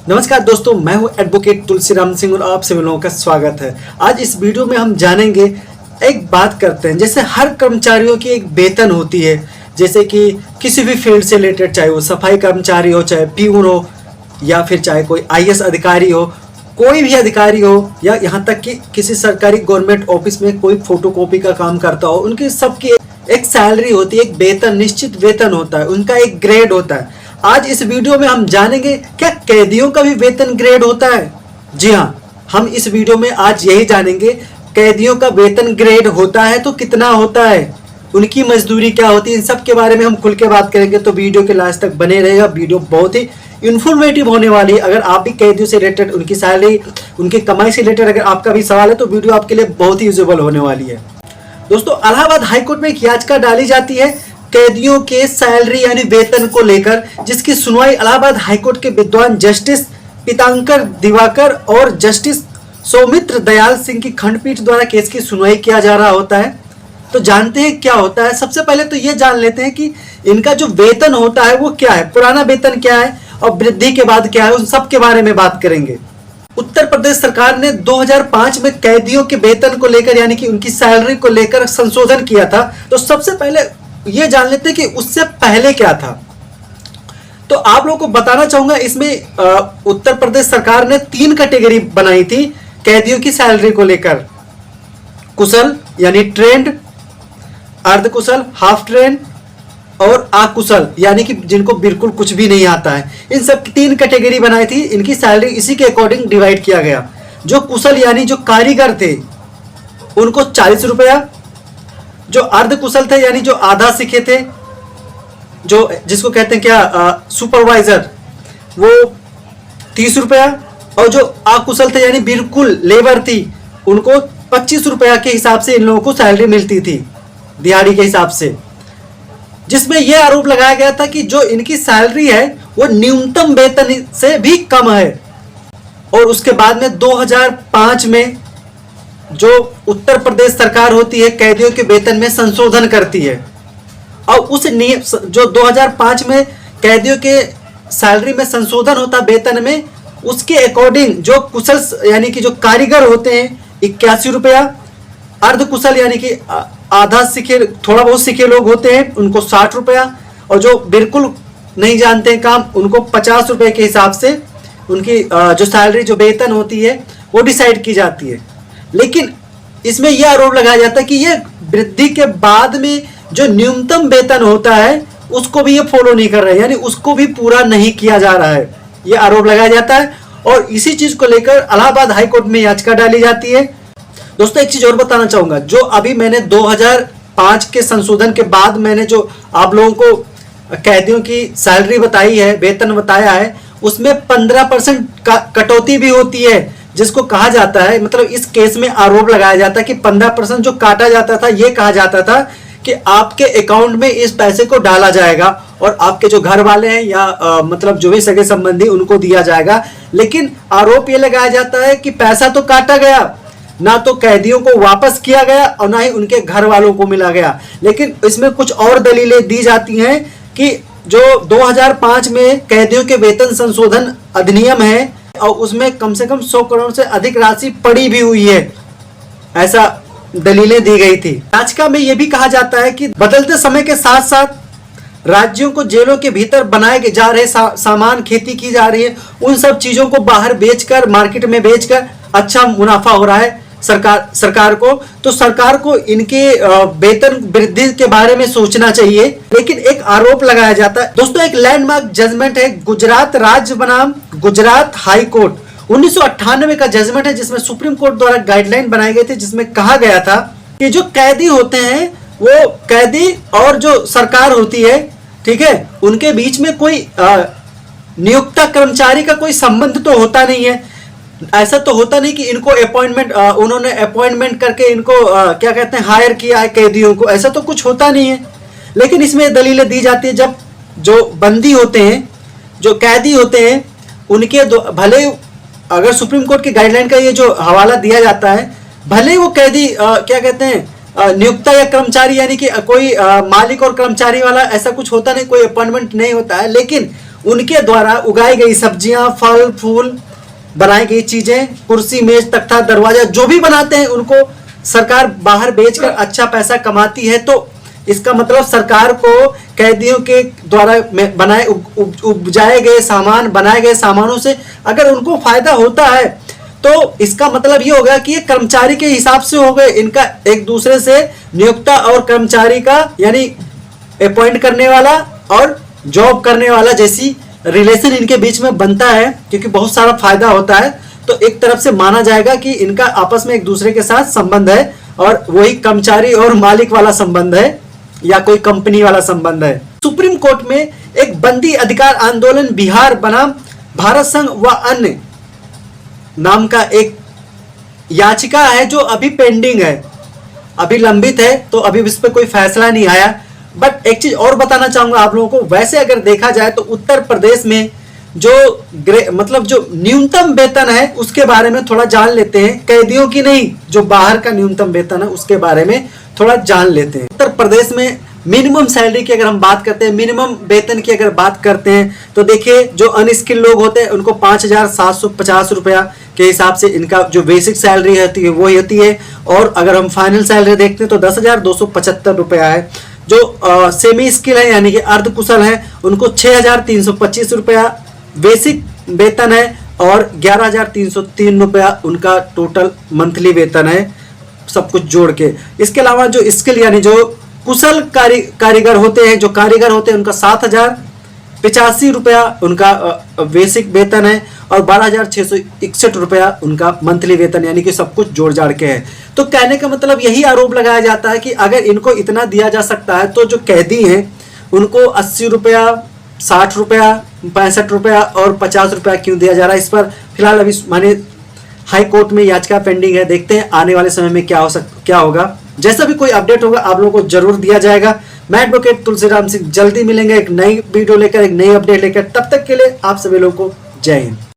नमस्कार दोस्तों, मैं हूं एडवोकेट तुलसीराम सिंह और आप सभी लोगों का स्वागत है। आज इस वीडियो में हम जानेंगे, एक बात करते हैं। जैसे हर कर्मचारियों की एक वेतन होती है, जैसे कि किसी भी फील्ड से रिलेटेड, चाहे वो सफाई कर्मचारी हो, चाहे प्यून हो, या फिर चाहे कोई आईएएस अधिकारी हो, कोई भी अधिकारी हो, या यहाँ तक कि किसी सरकारी गवर्नमेंट ऑफिस में कोई फोटोकॉपी का काम करता हो, उनकी सबकी एक सैलरी होती है, एक वेतन, निश्चित वेतन होता है, उनका एक ग्रेड होता है। आज इस वीडियो में हम जानेंगे क्या कैदियों का भी वेतन ग्रेड होता है। जी हाँ, हम इस वीडियो में आज यही जानेंगे, कैदियों का वेतन ग्रेड होता है तो कितना होता है, उनकी मजदूरी क्या होती है, इन सब के बारे में हम खुल के बात करेंगे। तो वीडियो के लास्ट तक बने रहेगा, वीडियो बहुत ही इन्फॉर्मेटिव होने वाली है। अगर आप भी कैदियों से रिलेटेड, उनकी सैलरी, उनकी कमाई से रिलेटेड अगर आपका भी सवाल है तो वीडियो आपके लिए बहुत ही यूजेबल होने वाली है। दोस्तों, इलाहाबाद हाईकोर्ट में एक याचिका डाली जाती है कैदियों के सैलरी यानी वेतन को लेकर, जिसकी सुनवाई इलाहाबाद हाईकोर्ट के विद्वान जस्टिस पीतांकर दिवाकर और जस्टिस सौमित्र दयाल सिंह की खंडपीठ द्वारा केस की सुनवाई किया जा रहा होता है। तो जानते हैं क्या होता है। सबसे पहले तो ये जान लेते हैं कि इनका जो वेतन होता है वो क्या है, पुराना वेतन क्या है और वृद्धि के बाद क्या है, उन सब के बारे में बात करेंगे। उत्तर प्रदेश सरकार ने 2005 में कैदियों के वेतन को लेकर यानी कि उनकी सैलरी को लेकर संशोधन किया था। तो सबसे पहले ये जान लेते हैं कि उससे पहले क्या था। तो आप लोगों को बताना चाहूंगा, इसमें उत्तर प्रदेश सरकार ने 3 कैटेगरी बनाई थी कैदियों की सैलरी को लेकर। कुशल यानी ट्रेंड, अर्धकुशल हाफ ट्रेंड और अकुशल यानी कि जिनको बिल्कुल कुछ भी नहीं आता है। इन सब की 3 कैटेगरी बनाई थी, इनकी सैलरी इसी के अकॉर्डिंग डिवाइड किया गया। जो कुशल यानी जो कारीगर थे उनको 40 रुपया, जो अर्धकुशल थे यानी जो आधा सीखे थे, जो जिसको कहते हैं क्या सुपरवाइजर, वो 30 रुपया, और जो अकुशल थे यानी बिल्कुल लेबर थी उनको 25 रुपया के हिसाब से इन लोगों को सैलरी मिलती थी, दिहाड़ी के हिसाब से। जिसमें यह आरोप लगाया गया था कि जो इनकी सैलरी है वो न्यूनतम वेतन से भी कम है। और उसके बाद में 2005 में जो उत्तर प्रदेश सरकार होती है कैदियों के वेतन में संशोधन करती है, और उस जो 2005 में कैदियों के सैलरी में संशोधन होता वेतन में, उसके अकॉर्डिंग जो कुशल यानी कि जो कारीगर होते हैं 81 रुपया, अर्धकुशल यानी कि आधा सीखे, थोड़ा बहुत सीखे लोग होते हैं उनको 60 रुपया, और जो बिल्कुल नहीं जानते हैं काम उनको 50 रुपये के हिसाब से उनकी जो सैलरी, जो वेतन होती है वो डिसाइड की जाती है। लेकिन इसमें यह आरोप लगाया जाता है कि ये वृद्धि के बाद में जो न्यूनतम वेतन होता है उसको भी ये फॉलो नहीं कर रहे हैं, यानी उसको भी पूरा नहीं किया जा रहा है, ये आरोप लगाया जाता है। और इसी चीज को लेकर इलाहाबाद हाईकोर्ट में याचिका डाली जाती है। दोस्तों, एक चीज और बताना चाहूंगा, जो अभी मैंने 2005 के संशोधन के बाद मैंने जो आप लोगों को कैदियों की सैलरी बताई है, वेतन बताया है, उसमें 15% कटौती भी होती है, जिसको कहा जाता है, मतलब इस केस में आरोप लगाया जाता है कि 15% जो काटा जाता था, ये कहा जाता था कि आपके अकाउंट में इस पैसे को डाला जाएगा और आपके जो घर वाले हैं या मतलब जो भी सगे संबंधी उनको दिया जाएगा। लेकिन आरोप ये लगाया जाता है कि पैसा तो काटा गया, ना तो कैदियों को वापस किया गया और ना ही उनके घर वालों को मिला गया। लेकिन इसमें कुछ और दलीलें दी जाती हैं कि जो 2005 में कैदियों के वेतन संशोधन अधिनियम है और उसमें कम से कम 100 करोड़ से अधिक राशि पड़ी भी हुई है, ऐसा दलीलें दी गई थी। याचिका में यह भी कहा जाता है कि बदलते समय के साथ साथ राज्यों को जेलों के भीतर बनाए जा रहे सामान, खेती की जा रही है, उन सब चीजों को बाहर बेचकर, मार्केट में बेचकर अच्छा मुनाफा हो रहा है सरकार को। तो सरकार को इनके वेतन वृद्धि के बारे में सोचना चाहिए। लेकिन एक आरोप लगाया जाता है। दोस्तों, एक लैंडमार्क जजमेंट है गुजरात राज्य बनाम गुजरात हाई कोर्ट 1998 का जजमेंट है, जिसमें सुप्रीम कोर्ट द्वारा गाइडलाइन बनाए गए थे, जिसमें कहा गया था कि जो कैदी होते हैं वो कैदी और जो सरकार होती है, ठीक है, उनके बीच में कोई नियुक्ता कर्मचारी का कोई संबंध तो होता नहीं है। ऐसा तो होता नहीं कि इनको अपॉइंटमेंट, उन्होंने अपॉइंटमेंट करके इनको क्या कहते हैं, हायर किया है कैदियों को, ऐसा तो कुछ होता नहीं है। लेकिन इसमें दलीलें दी जाती है, जब जो बंदी होते हैं, जो कैदी होते हैं, उनके भले अगर सुप्रीम कोर्ट की गाइडलाइन का ये जो हवाला दिया जाता है, भले वो कैदी क्या कहते हैं नियुक्ता या कर्मचारी यानी कि कोई मालिक और कर्मचारी वाला ऐसा कुछ होता नहीं, कोई अपॉइंटमेंट नहीं होता है, लेकिन उनके द्वारा उगाई गई सब्जियां, फल फूल, बनाई गई चीजें, कुर्सी मेज तख्ता दरवाजा जो भी बनाते हैं उनको सरकार बाहर बेचकर अच्छा पैसा कमाती है। तो इसका मतलब सरकार को कैदियों के द्वारा बनाए उपजाए गए सामान, बनाए गए सामानों से अगर उनको फायदा होता है तो इसका मतलब ये होगा कि ये कर्मचारी के हिसाब से हो गए, इनका एक दूसरे से नियोक्ता और कर्मचारी का यानी अपॉइंट करने वाला और जॉब करने वाला जैसी रिलेशन इनके बीच में बनता है, क्योंकि बहुत सारा फायदा होता है। तो एक तरफ से माना जाएगा कि इनका आपस में एक दूसरे के साथ संबंध है और वही कर्मचारी और मालिक वाला संबंध है या कोई कंपनी वाला संबंध है। सुप्रीम कोर्ट में एक बंदी अधिकार आंदोलन बिहार बनाम भारत संघ व अन्य नाम का एक याचिका है जो अभी पेंडिंग है, अभी लंबित है, तो अभी इस पर कोई फैसला नहीं आया। बट एक चीज और बताना चाहूंगा आप लोगों को, वैसे अगर देखा जाए तो उत्तर प्रदेश में जो मतलब जो न्यूनतम वेतन है उसके बारे में थोड़ा जान लेते हैं, कैदियों की नहीं, जो बाहर का न्यूनतम वेतन है उसके बारे में थोड़ा जान लेते हैं। उत्तर प्रदेश में मिनिमम सैलरी की अगर हम बात करते हैं, मिनिमम वेतन की अगर बात करते हैं तो देखिए जो अनस्किल्ड लोग होते हैं उनको 5,750 रुपया के हिसाब से इनका जो बेसिक सैलरी रहती है वो होती है। और अगर हम फाइनल सैलरी देखते हैं तो 10,275 रुपया है। जो सेमी स्किल है यानी कि अर्ध कुशल है उनको 6,325 रुपया बेसिक वेतन है और 11,303 रुपया उनका टोटल मंथली वेतन है, सब कुछ जोड़ के। इसके अलावा जो स्किल यानी जो कुशल कारीगर होते हैं, जो कारीगर होते हैं उनका 7,085 रुपया उनका बेसिक वेतन है और 12,661 रुपया उनका मंथली वेतन, यानी कि सब कुछ जोड़ जाड़ के है। तो कहने का मतलब यही आरोप लगाया जाता है कि अगर इनको इतना दिया जा सकता है तो जो कैदी हैं उनको 80 रुपया, 60 रुपया, 65 रुपया और 50 रुपया क्यों दिया जा रहा है। इस पर फिलहाल अभी माने हाई कोर्ट में याचिका पेंडिंग है, देखते हैं आने वाले समय में क्या होगा। जैसा भी कोई अपडेट होगा आप लोगों को जरूर दिया जाएगा। मैं एडवोकेट तुलसीराम सिंह, जल्दी मिलेंगे एक नई वीडियो लेकर, एक नई अपडेट लेकर। तब तक के लिए आप सभी लोगों को जय हिंद।